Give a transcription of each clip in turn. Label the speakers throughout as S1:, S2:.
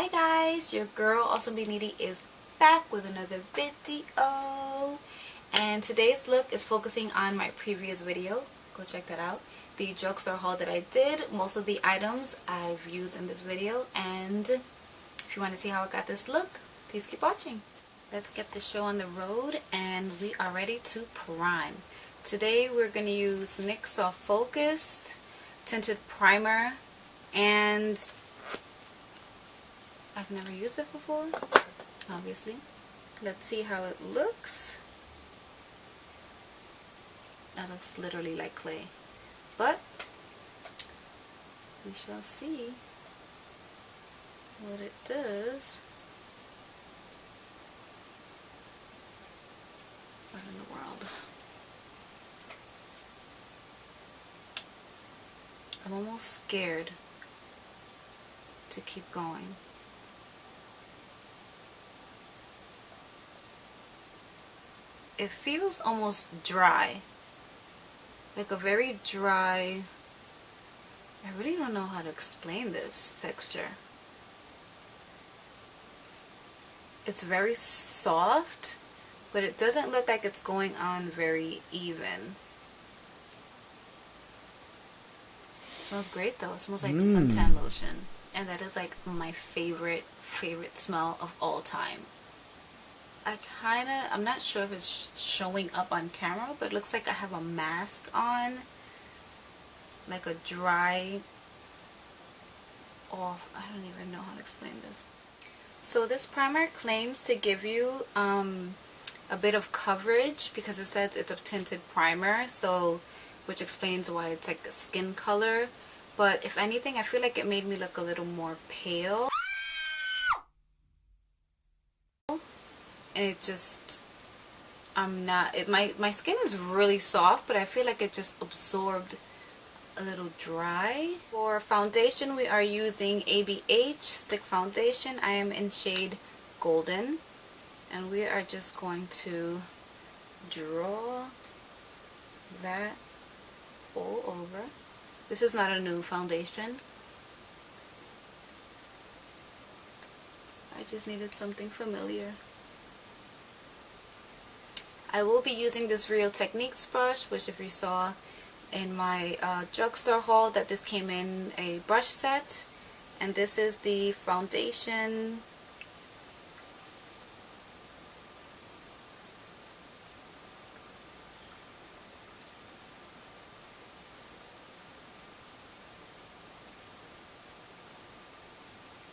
S1: Hi guys, your girl AwesomelyNiri is back with another video, and today's look is focusing on my previous video. Go check that out. The drugstore haul that I did. Most of the items I've used in this video, and if you want to see how I got this look, please keep watching. Let's get the show on the road, and we are ready to prime. Today we're going to use NYX Soft Focused Tinted Primer, and I've never used it before, obviously. Let's see how it looks. That looks literally like clay, but we shall see what it does. What in the world? I'm almost scared to keep going. It feels almost dry, like a very dry, I really don't know how to explain this texture. It's very soft, but it doesn't look like it's going on very even. It smells great though. It smells like suntan lotion, and that is like my favorite smell of all time. I'm not sure if it's showing up on camera, but it looks like I have a mask on, like a dry off, I don't even know how to explain this. So this primer claims to give you a bit of coverage because it says it's a tinted primer, so which explains why it's like a skin color, but if anything I feel like it made me look a little more pale. And it just, my skin is really soft, but I feel like it just absorbed a little dry. For foundation, we are using ABH Stick Foundation. I am in shade Golden, and we are just going to draw that all over. This is not a new foundation. I just needed something familiar. I will be using this Real Techniques brush, which if you saw in my drugstore haul, that this came in a brush set, and this is the foundation.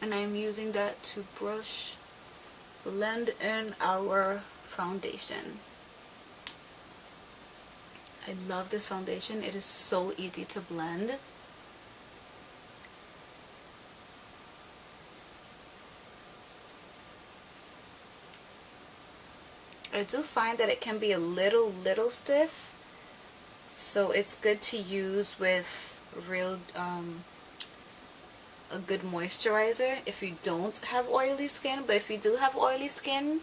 S1: And I'm using that to blend in our foundation. I love this foundation. It is so easy to blend. I do find that it can be a little stiff, so it's good to use with a good moisturizer if you don't have oily skin. But if you do have oily skin,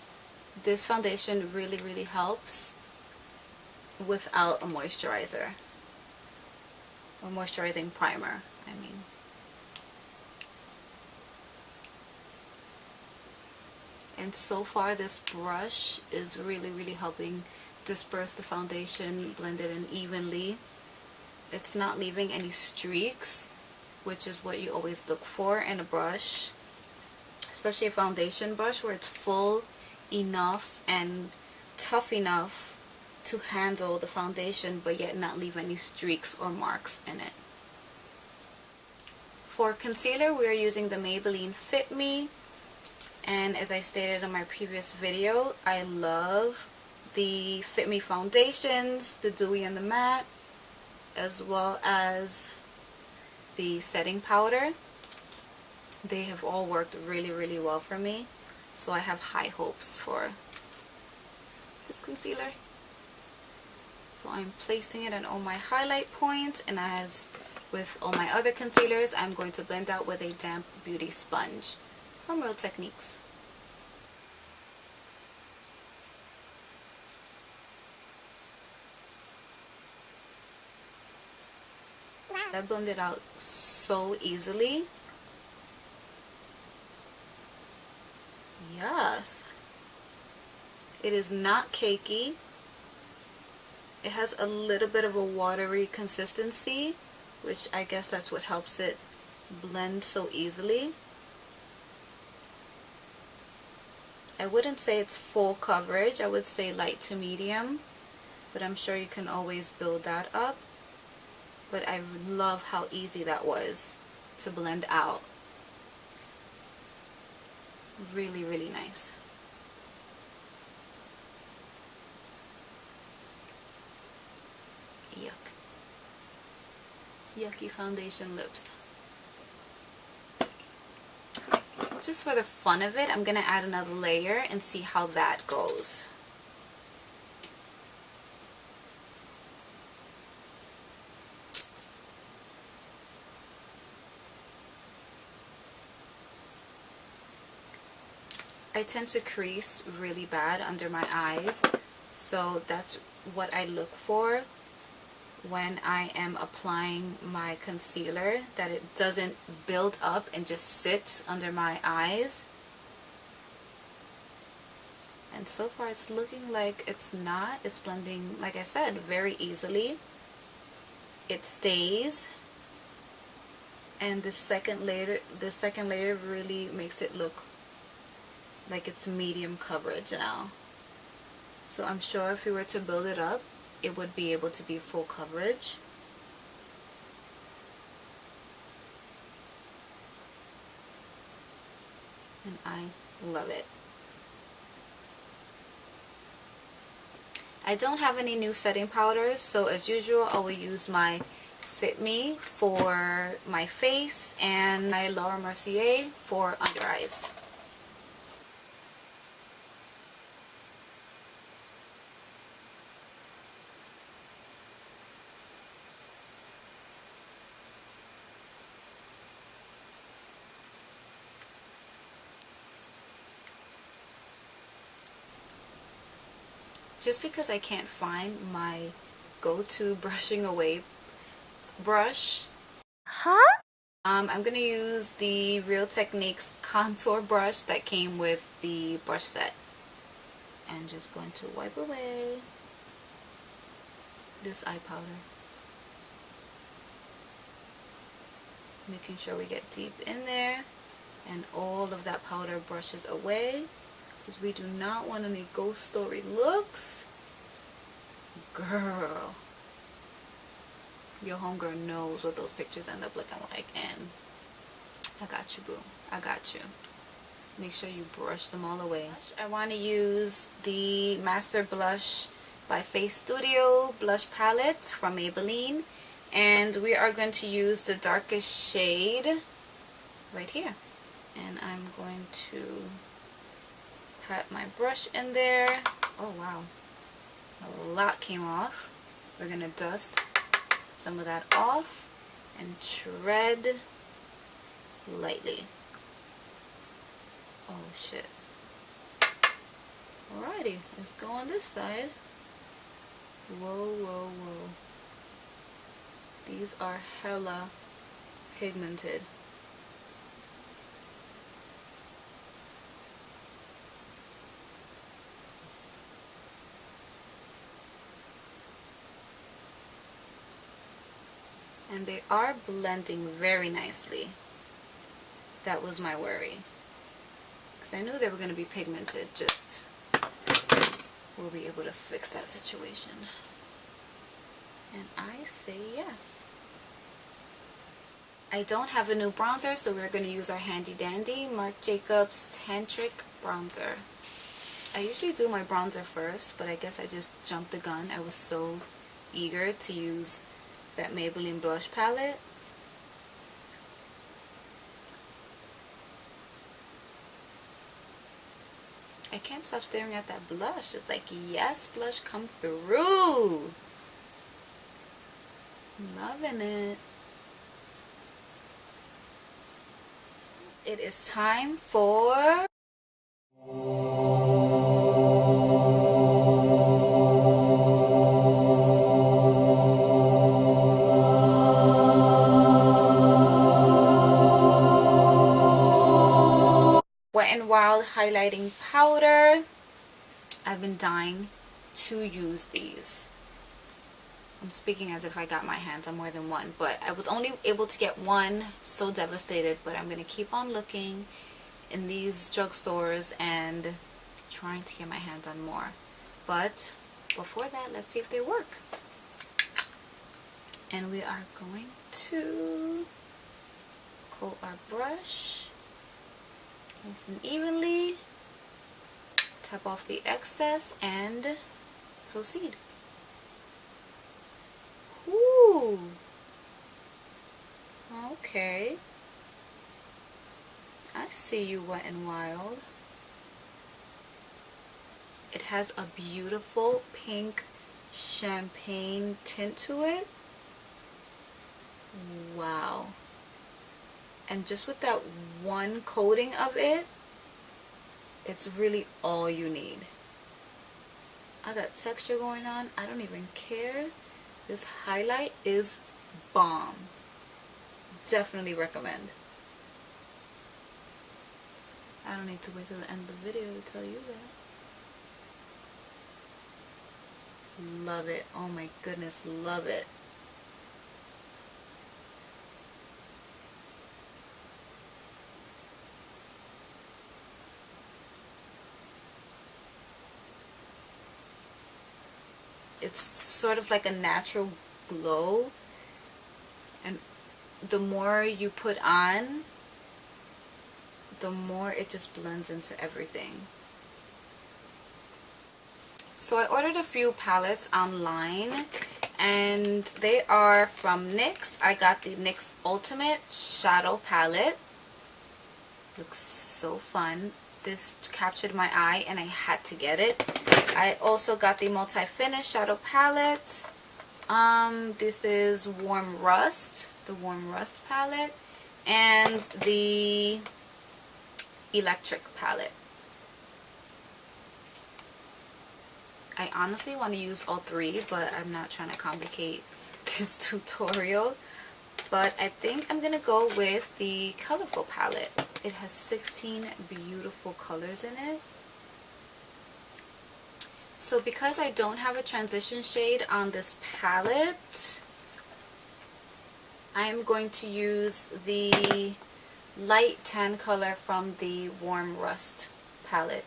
S1: this foundation really helps without a moisturizer or moisturizing primer, I mean. And so far this brush is really helping disperse the foundation, blend it in evenly. It's not leaving any streaks, which is what you always look for in a brush, especially a foundation brush, where it's full enough and tough enough to handle the foundation but yet not leave any streaks or marks in it. For concealer, we are using the Maybelline Fit Me, and as I stated in my previous video, I love the Fit Me foundations, the dewy and the matte, as well as the setting powder. They have all worked really well for me, so I have high hopes for this concealer. So I'm placing it on all my highlight points, and as with all my other concealers, I'm going to blend out with a damp beauty sponge from Real Techniques. That blended out so easily. Yes. It is not cakey. It has a little bit of a watery consistency, which I guess that's what helps it blend so easily. I wouldn't say it's full coverage. I would say light to medium, but I'm sure you can always build that up. But I love how easy that was to blend out. Really, really nice. Yuck. Yucky foundation lips. Just for the fun of it, I'm going to add another layer and see how that goes. I tend to crease really bad under my eyes, so that's what I look for when I am applying my concealer, that it doesn't build up and just sit under my eyes. And so far it's looking like it's not. It's blending, like I said, very easily. It stays, and the second layer really makes it look like it's medium coverage now. So I'm sure if we were to build it up, it would be able to be full coverage. And I love it. I don't have any new setting powders, so as usual I will use my Fit Me for my face and my Laura Mercier for under eyes. Just because I can't find my go-to brushing away brush, I'm going to use the Real Techniques contour brush that came with the brush set. And just going to wipe away this eye powder. Making sure we get deep in there and all of that powder brushes away, because we do not want any ghost story looks. Girl, your homegirl knows what those pictures end up looking like, and I got you, boo. I got you. Make sure you brush them all away. I want to use the Master Blush by Face Studio blush palette from Maybelline, and we are going to use the darkest shade right here. And I'm going to pat my brush in there. Oh wow, a lot came off. We're going to dust some of that off and tread lightly. Oh shit. Alrighty, let's go on this side. Whoa, whoa, whoa. These are hella pigmented. And they are blending very nicely. That was my worry, because I knew they were going to be pigmented. Just we'll be able to fix that situation. And I say yes. I don't have a new bronzer, so we're going to use our handy dandy Marc Jacobs Tantric bronzer. I usually do my bronzer first, but I guess I just jumped the gun. I was so eager to use that Maybelline blush palette. I can't stop staring at that blush. It's like, yes, blush, come through. Loving it. It is time for Wet n Wild highlighting powder. I've been dying to use these. I'm speaking as if I got my hands on more than one, but I was only able to get one. So devastated, but I'm going to keep on looking in these drugstores and trying to get my hands on more. But before that, let's see if they work. And we are going to coat our brush nice and evenly, tap off the excess, and proceed. Ooh. Okay. I see you, Wet n Wild. It has a beautiful pink champagne tint to it. Wow. And just with that one coating of it, it's really all you need. I got texture going on. I don't even care. This highlight is bomb. Definitely recommend. I don't need to wait till the end of the video to tell you that. Love it. Oh my goodness, love it. It's sort of like a natural glow, and the more you put on, the more it just blends into everything. So I ordered a few palettes online, and they are from NYX. I got the NYX Ultimate Shadow Palette. Looks so fun. This captured my eye and I had to get it. I also got the Multi-Finish Shadow Palette. This is Warm Rust, the Warm Rust palette, and the Electric palette. I honestly want to use all three, but I'm not trying to complicate this tutorial. But I think I'm going to go with the colorful palette. It has 16 beautiful colors in it. So because I don't have a transition shade on this palette, I'm going to use the light tan color from the Warm Rust palette,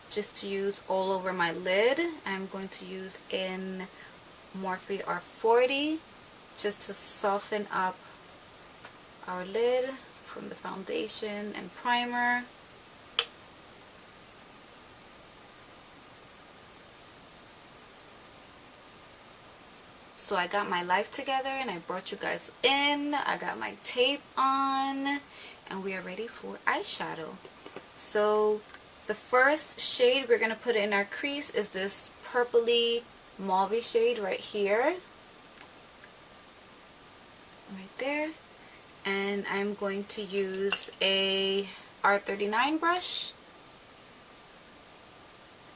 S1: just to use all over my lid. I'm going to use in Morphe R40 just to soften up our lid from the foundation and primer. So I got my life together and I brought you guys in. I got my tape on and we are ready for eyeshadow. So the first shade we're going to put in our crease is this purpley mauve shade right here. Right there. And I'm going to use a R39 brush.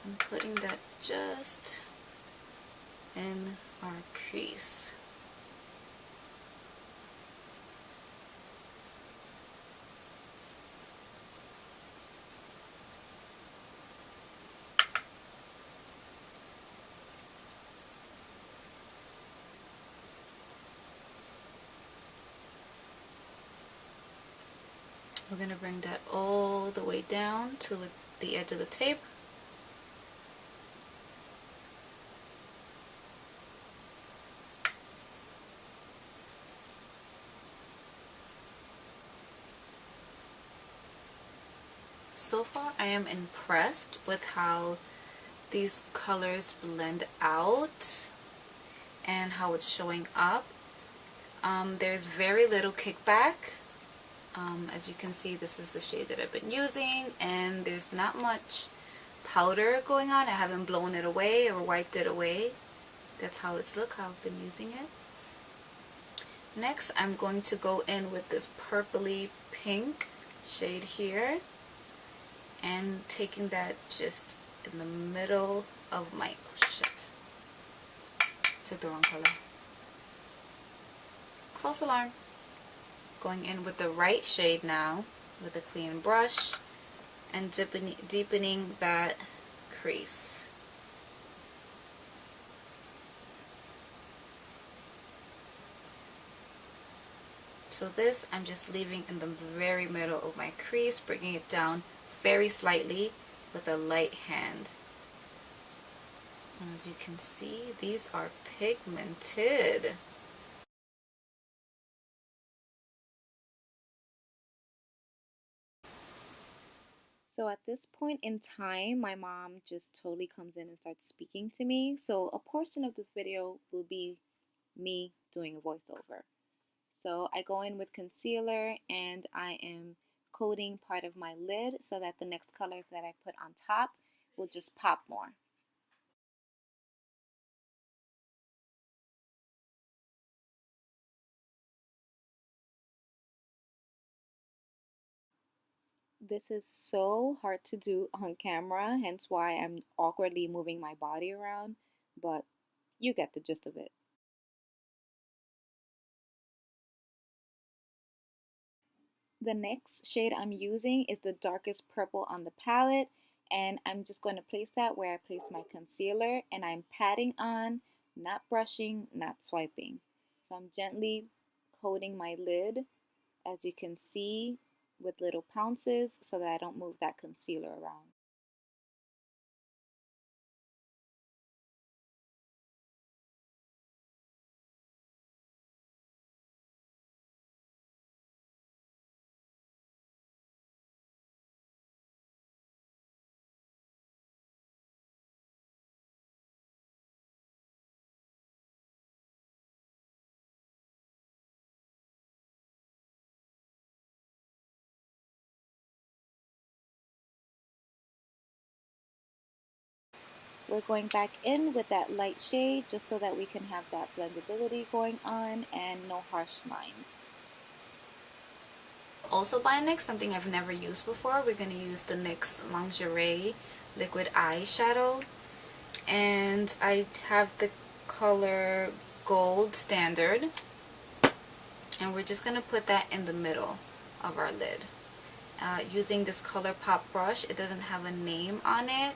S1: I'm putting that just in our crease. We're going to bring that all the way down to the edge of the tape. So far I am impressed with how these colors blend out and how it's showing up. There's very little kickback. As you can see, this is the shade that I've been using, and there's not much powder going on. I haven't blown it away or wiped it away. That's how it's look, how I've been using it. Next, I'm going to go in with this purpley pink shade here, and taking that just in the middle of my, oh shit, took the wrong color. False alarm. Going in with the right shade now with a clean brush and deepening that crease. So this I'm just leaving in the very middle of my crease, bringing it down very slightly with a light hand. And as you can see, these are pigmented. So at this point in time, my mom just totally comes in and starts speaking to me. So a portion of this video will be me doing a voiceover. So I go in with concealer and I am coating part of my lid so that the next colors that I put on top will just pop more. This is so hard to do on camera, hence why I'm awkwardly moving my body around, but you get the gist of it. The next shade I'm using is the darkest purple on the palette, and I'm just going to place that where I place my concealer, and I'm patting on, not brushing, not swiping. So I'm gently coating my lid, as you can see, with little pounces so that I don't move that concealer around. We're going back in with that light shade just so that we can have that blendability going on and no harsh lines. Also by NYX, something I've never used before, we're going to use the NYX Lingerie Liquid Eyeshadow. And I have the color Gold Standard. And we're just going to put that in the middle of our lid. Using this Color Pop brush, it doesn't have a name on it,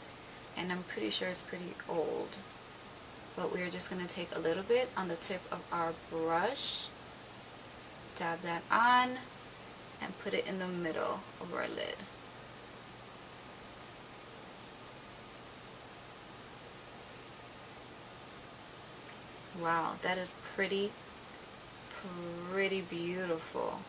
S1: and I'm pretty sure it's pretty old. But we're just going to take a little bit on the tip of our brush, dab that on, and put it in the middle of our lid. Wow, that is pretty beautiful.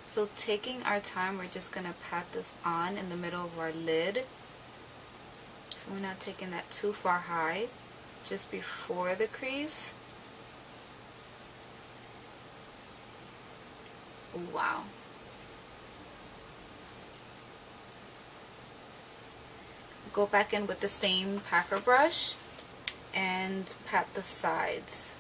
S1: So taking our time, we're just going to pat this on in the middle of our lid. So we're not taking that too far high, just before the crease. Wow. Go back in with the same packer brush and pat the sides.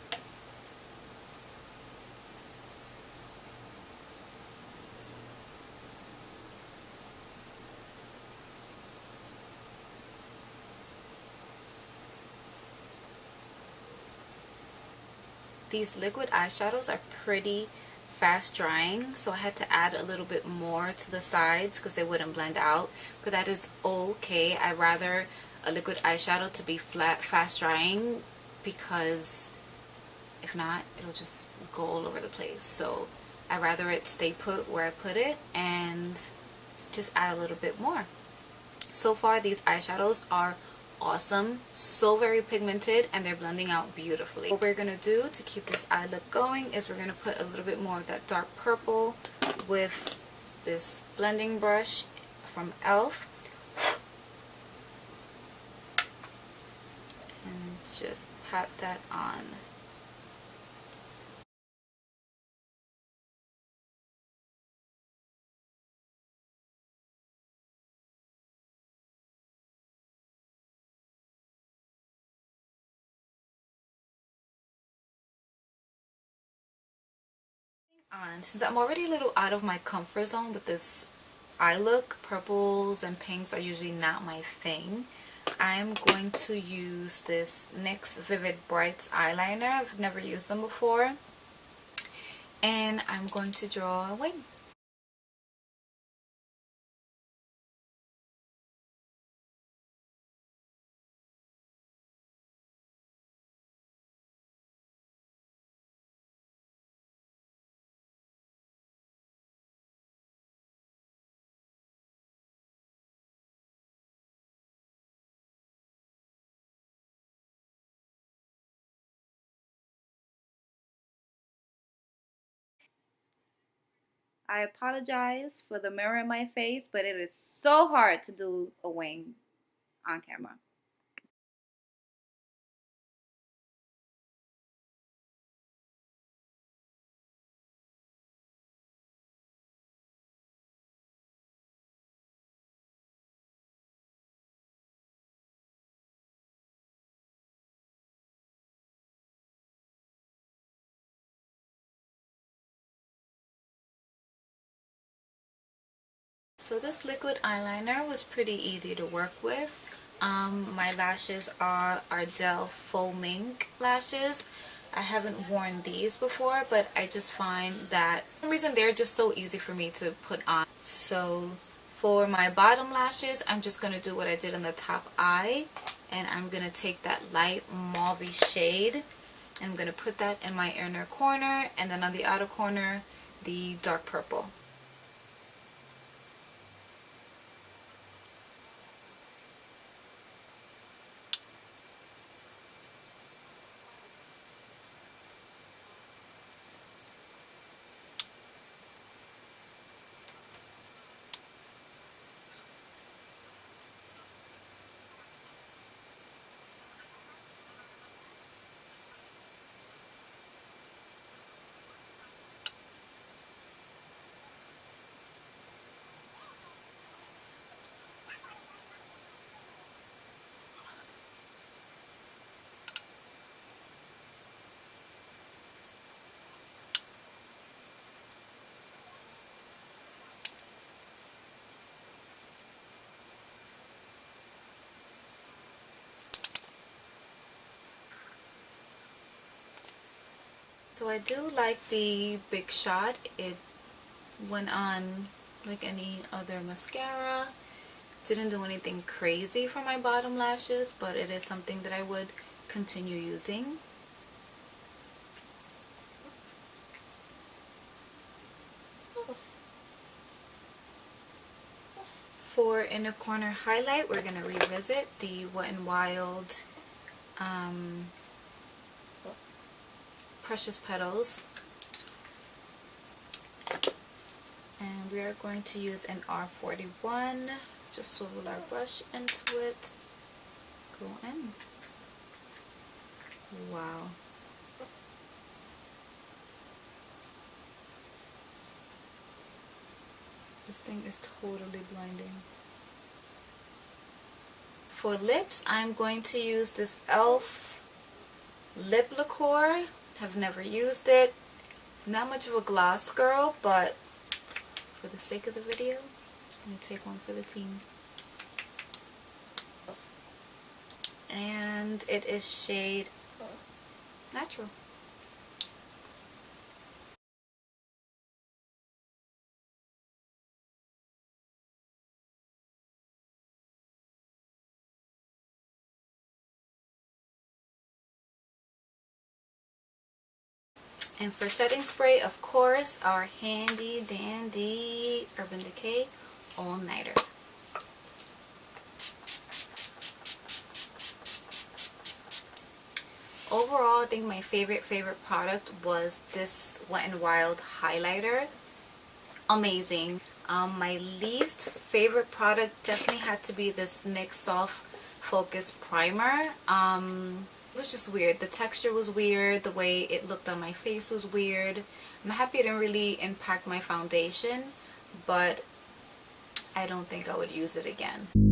S1: These liquid eyeshadows are pretty fast drying, so I had to add a little bit more to the sides because they wouldn't blend out, but that is okay. I rather a liquid eyeshadow to be fast drying, because if not, it'll just go all over the place. So I rather it stay put where I put it and just add a little bit more. So far these eyeshadows are awesome, so very pigmented, and they're blending out beautifully. What we're gonna do to keep this eye look going is we're gonna put a little bit more of that dark purple with this blending brush from e.l.f. and just pat that on. Since I'm already a little out of my comfort zone with this eye look, purples and pinks are usually not my thing. I'm going to use this NYX Vivid Brights eyeliner. I've never used them before. And I'm going to draw a wing. I apologize for the mirror in my face, but it is so hard to do a wing on camera. So this liquid eyeliner was pretty easy to work with. My lashes are Ardell Faux Mink lashes. I haven't worn these before, but I just find that for some reason they're just so easy for me to put on. So for my bottom lashes, I'm just going to do what I did on the top eye, and I'm going to take that light mauve shade and I'm going to put that in my inner corner, and then on the outer corner the dark purple. So I do like the Big Shot. It went on like any other mascara. Didn't do anything crazy for my bottom lashes, but it is something that I would continue using. For inner corner highlight, we're going to revisit the Wet n Wild Precious Petals. And we are going to use an R41. Just swivel our brush into it. Go in. Wow. This thing is totally blinding. For lips, I'm going to use this e.l.f. lip lacquer. Have never used it. Not much of a gloss girl, but for the sake of the video, let me take one for the team. And it is shade Natural. And for setting spray, of course, our handy dandy Urban Decay All Nighter. Overall, I think my favorite product was this Wet n Wild highlighter. Amazing. My least favorite product definitely had to be this NYX Soft Focus Primer. It was just weird. The texture was weird. The way it looked on my face was weird. I'm happy it didn't really impact my foundation, but I don't think I would use it again.